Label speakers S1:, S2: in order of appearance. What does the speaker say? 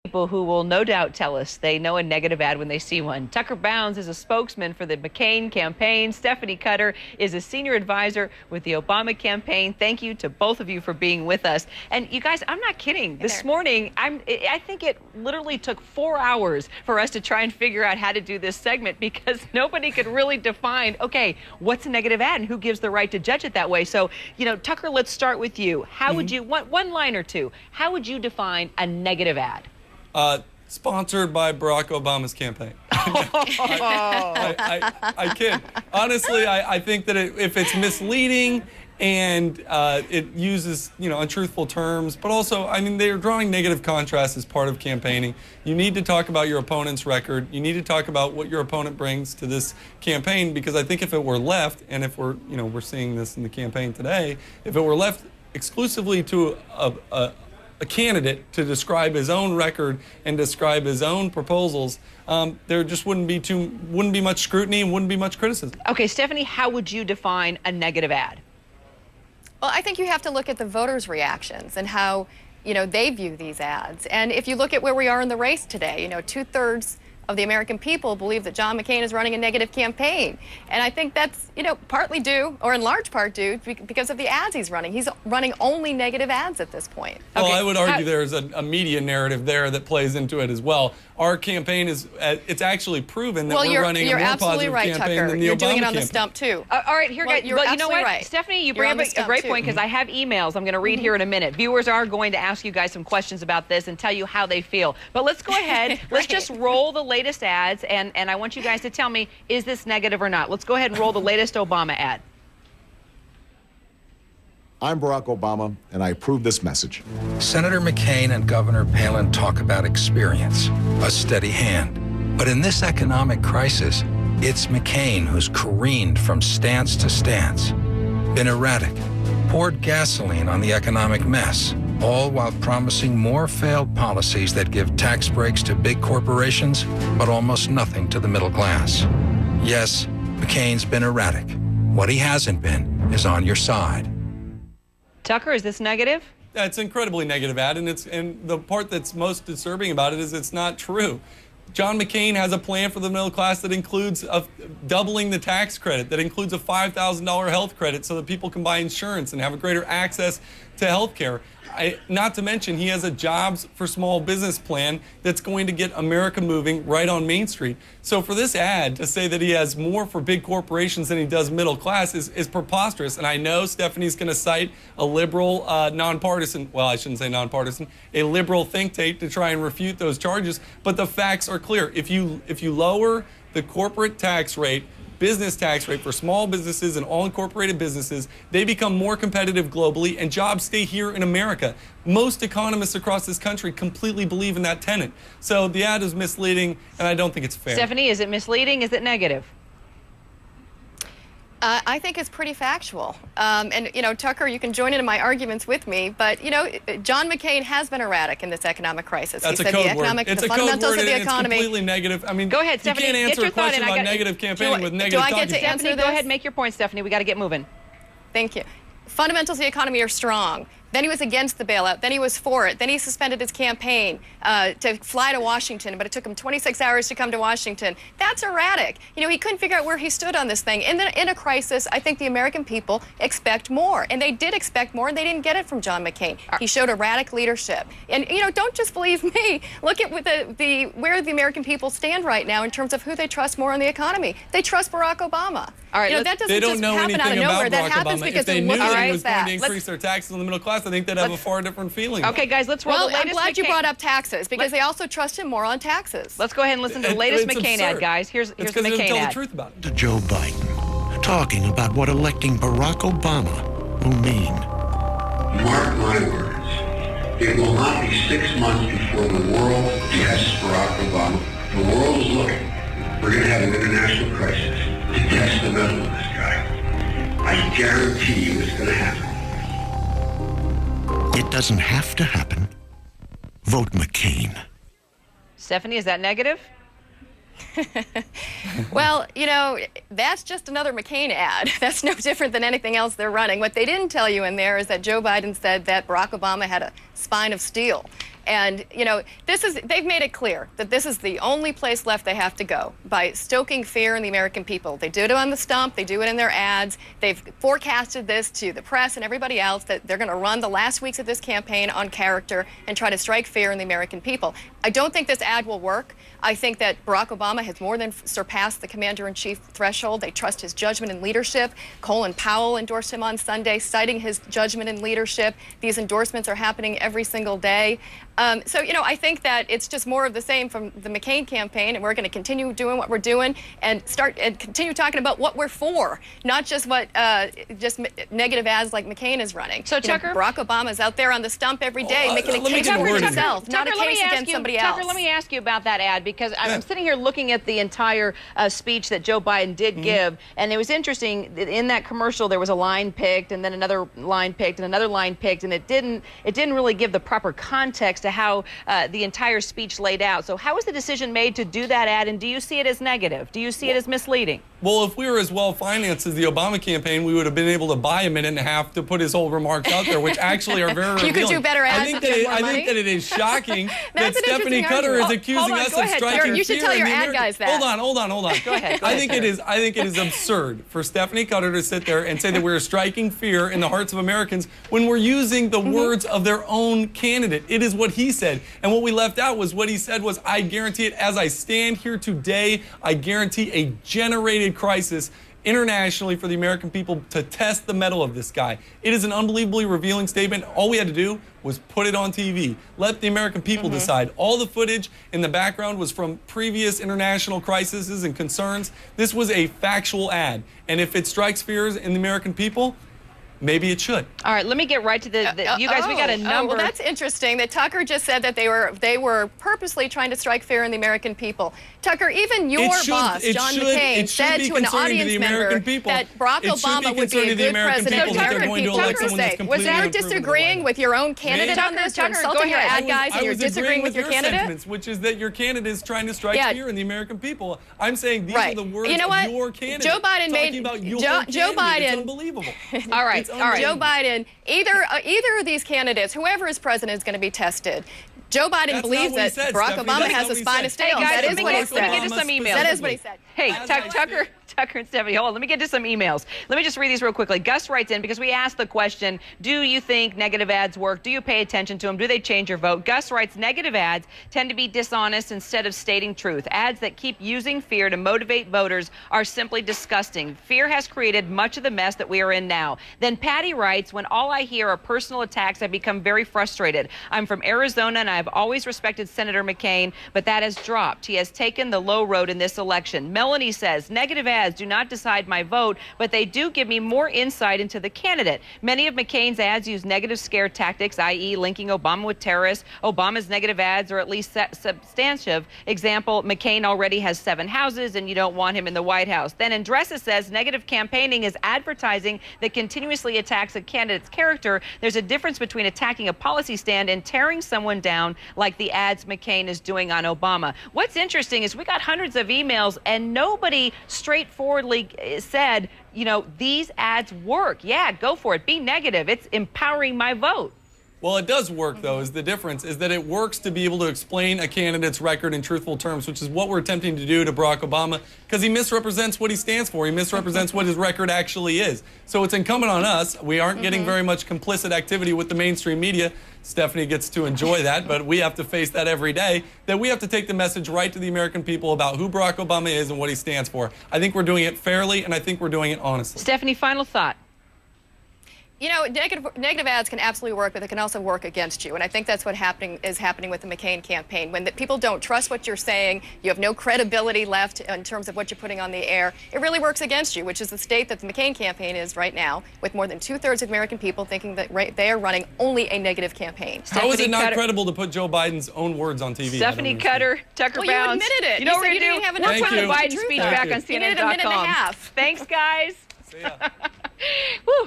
S1: People who will no doubt tell us they know a negative ad when they see one. Tucker Bounds is a spokesman for the McCain campaign. Stephanie Cutter is a senior advisor with the Obama campaign. Thank you to both of you for being with us. And you guys, I'm not kidding. This morning, I think it literally took 4 hours for us to try and figure out how to do this segment because nobody could really define, okay, what's a negative ad and who gives the right to judge it that way? So, Tucker, let's start with you. How would you, one line or two, how would you define a negative ad?
S2: Sponsored by Barack Obama's campaign. I kid. Honestly, I think that if it's misleading and it uses, untruthful terms, but also, they're drawing negative contrast as part of campaigning. You need to talk about your opponent's record. You need to talk about what your opponent brings to this campaign, because I think if it were left, and if we're seeing this in the campaign today, if it were left exclusively to a candidate to describe his own record and describe his own proposals, there just wouldn't be much scrutiny and wouldn't be much criticism.
S1: Okay, Stephanie, how would you define a negative ad?
S3: Well, I think you have to look at the voters' reactions and how, they view these ads. And if you look at where we are in the race today, 2/3 of the American people believe that John McCain is running a negative campaign. And I think that's, partly due, or in large part due, because of the ads he's running. He's running only negative ads at this point.
S2: Well, I would argue there's a media narrative there that plays into it as well. Our campaign is, it's actually proven that we're running a more positive campaign than the Obama campaign.
S3: You're doing it on the stump, too.
S1: All right, here, guys.
S3: Well,
S1: you know what,
S3: right.
S1: Stephanie, you bring up a great point, because I have emails I'm going to read here in a minute. Viewers are going to ask you guys some questions about this and tell you how they feel. But let's go ahead. Let's just roll the latest ads, and I want you guys to tell me, is this negative or not? Let's go ahead and roll the latest Obama ad.
S4: I'm Barack Obama, and I approve this message.
S5: Senator McCain and Governor Palin talk about experience, a steady hand. But in this economic crisis, it's McCain who's careened from stance to stance, been erratic, poured gasoline on the economic mess, all while promising more failed policies that give tax breaks to big corporations, but almost nothing to the middle class. Yes, McCain's been erratic. What he hasn't been is on your side.
S1: Tucker, is this negative?
S2: That's incredibly negative ad, and the part that's most disturbing about it is it's not true. John McCain has a plan for the middle class that includes doubling the tax credit, that includes a $5,000 health credit so that people can buy insurance and have a greater access to health care. Not to mention, he has a jobs for small business plan that's going to get America moving right on Main Street. So for this ad to say that he has more for big corporations than he does middle class is preposterous. And I know Stephanie's going to cite a liberal, nonpartisan, well, I shouldn't say nonpartisan, a liberal think tank to try and refute those charges. But the facts are clear. If you lower the corporate tax rate, business tax rate for small businesses and all incorporated businesses, they become more competitive globally and jobs stay here in America. Most economists across this country completely believe in that tenet. So the ad is misleading, and I don't think it's fair.
S1: Stephanie, is it misleading? Is it negative?
S3: I think it's pretty factual. And, Tucker, you can join in my arguments with me, but, John McCain has been erratic in this economic crisis.
S2: That's
S3: he
S2: a
S3: said
S2: code word. It's
S3: the
S2: a code
S3: fundamentals
S2: word,
S3: of the
S2: and
S3: economy.
S2: It's completely negative.
S1: Go ahead, Stephanie.
S2: You can't answer a question about negative campaigning with negative talking.
S3: Do I get to answer this?
S1: Go ahead, make your point, Stephanie. We got to get moving.
S3: Thank you. Fundamentals of the economy are strong. Then he was against the bailout. Then he was for it. Then he suspended his campaign to fly to Washington, but it took him 26 hours to come to Washington. That's erratic. He couldn't figure out where he stood on this thing. And then in a crisis, I think the American people expect more. And they did expect more, and they didn't get it from John McCain. He showed erratic leadership. And, don't just believe me. Look at where the American people stand right now in terms of who they trust more in the economy. They trust Barack Obama.
S1: All right,
S3: that doesn't
S2: they don't
S3: just
S2: know
S3: happen out of
S2: anything
S3: nowhere.
S2: about
S3: That
S2: Barack
S3: happens
S2: Obama.
S3: because
S2: If they knew that he was going to increase
S3: let's,
S2: their taxes on the middle class, I think they'd have a far different feeling.
S1: Okay, guys, let's roll the latest
S3: I'm glad you
S1: McCain.
S3: brought up taxes, because they also trust him more on taxes.
S1: Let's go ahead and listen to the latest McCain ad, guys. Here's the
S2: McCain
S1: McCain
S2: tell
S1: ad.
S2: the truth about it.
S6: To Joe Biden, talking about what electing Barack Obama will mean.
S7: Mark my words, it will not be 6 months before the world tests Barack Obama. The world is looking. We're going to have an international crisis to test the mettle of this guy. I guarantee you it's going to happen.
S6: It doesn't have to happen. Vote McCain.
S1: Stephanie, is that negative?
S3: Well, that's just another McCain ad. That's no different than anything else they're running. What they didn't tell you in there is that Joe Biden said that Barack Obama had a spine of steel. And, you know, they've made it clear that this is the only place left they have to go, by stoking fear in the American people. They do it on the stump, they do it in their ads. They've forecasted this to the press and everybody else, that they're going to run the last weeks of this campaign on character and try to strike fear in the American people. I don't think this ad will work. I think that Barack Obama has more than surpassed the commander-in-chief threshold. They trust his judgment and leadership. Colin Powell endorsed him on Sunday, citing his judgment and leadership. These endorsements are happening every single day. So, you know, I think that it's just more of the same from the McCain campaign, and we're going to continue doing what we're doing and continue talking about what we're for, not just what just negative ads like McCain is running.
S1: So, Tucker,
S3: Barack Obama is out there on the stump every day making a case for himself, not a case against somebody else.
S1: Tucker, let me ask you about that ad, because I'm sitting here looking at the entire speech that Joe Biden did give, and it was interesting. In that commercial, there was a line picked, and then another line picked, and another line picked, and it didn't really give the proper context to how the entire speech laid out. So how was the decision made to do that ad, and do you see it as negative? Do you see it as misleading?
S2: Well, if we were as well financed as the Obama campaign, we would have been able to buy a minute and a half to put his whole remarks out there, which actually are very revealing.
S3: You could do better ads.
S2: I think that it is shocking that Stephanie Cutter is accusing us of striking fear.
S3: You should tell your ad guys that.
S2: Hold on. Go ahead. I think it is absurd for Stephanie Cutter to sit there and say that we're striking fear in the hearts of Americans when we're using the words of their own candidate. It is what he said. And what we left out was what he said was, I guarantee it, as I stand here today, I guarantee a generated crisis internationally for the American people to test the mettle of this guy. It is an unbelievably revealing statement. All we had to do was put it on TV. Let the American people decide. All the footage in the background was from previous international crises and concerns. This was a factual ad. And if it strikes fears in the American people, maybe it should.
S1: All right, let me get right to you guys. We got a number.
S3: Well, that's interesting that Tucker just said that they were purposely trying to strike fear in the American people. Tucker, even your boss, John McCain, said to an audience member that Barack Obama would be a good president of the American people. Tucker, was Tucker disagreeing with your own candidate on this? You're insulting your ad guys and you're disagreeing with your candidate?
S2: Which is that your candidate is trying to strike fear in the American people. I'm saying these are the words of your candidate.
S3: Joe Biden made Joe Biden.
S2: It's unbelievable.
S3: All right. Joe Biden, either of these candidates, whoever is president, is going to to be tested. Joe Biden believes that Barack Obama has a spine of steel. That is what he said.
S1: Let me get to some emails.
S3: That is what he said.
S1: Hey, Tucker and Stephanie, hold on. Let me get to some emails. Let me just read these real quickly. Gus writes in, because we asked the question, do you think negative ads work? Do you pay attention to them? Do they change your vote? Gus writes, negative ads tend to be dishonest instead of stating truth. Ads that keep using fear to motivate voters are simply disgusting. Fear has created much of the mess that we are in now. Then Patty writes, when all I hear are personal attacks, I become very frustrated. I'm from Arizona, and I've always respected Senator McCain, but that has dropped. He has taken the low road in this election. Melanie says, negative ads do not decide my vote, but they do give me more insight into the candidate. Many of McCain's ads use negative scare tactics, i.e. linking Obama with terrorists. Obama's negative ads are at least substantive. Example, McCain already has 7 houses and you don't want him in the White House. Then Andressa says negative campaigning is advertising that continuously attacks a candidate's character. There's a difference between attacking a policy stand and tearing someone down like the ads McCain is doing on Obama. What's interesting is we got hundreds of emails and nobody straightforwardly said, you know, these ads work. Yeah, go for it. Be negative. It's empowering my vote.
S2: Well, it does work, though, is the difference, is that it works to be able to explain a candidate's record in truthful terms, which is what we're attempting to do to Barack Obama, because he misrepresents what he stands for. He misrepresents what his record actually is. So it's incumbent on us. We aren't getting very much complicit activity with the mainstream media. Stephanie gets to enjoy that, but we have to face that every day, that we have to take the message right to the American people about who Barack Obama is and what he stands for. I think we're doing it fairly, and I think we're doing it honestly.
S1: Stephanie, final thought.
S3: You know, negative ads can absolutely work, but they can also work against you. And I think that's what is happening with the McCain campaign. When people don't trust what you're saying, you have no credibility left in terms of what you're putting on the air, it really works against you, which is the state that the McCain campaign is right now, with more than 2/3 of American people thinking that they are running only a negative campaign.
S2: How is it not credible to put Joe Biden's own words on TV?
S1: Stephanie Cutter, Tucker Bounds.
S3: Well, you admitted it.
S1: You know what we're going to do?
S3: We're
S1: putting the Biden speech back on CNN.com.
S3: You needed a minute and a half.
S1: Thanks, guys.
S2: See ya.
S1: Woo.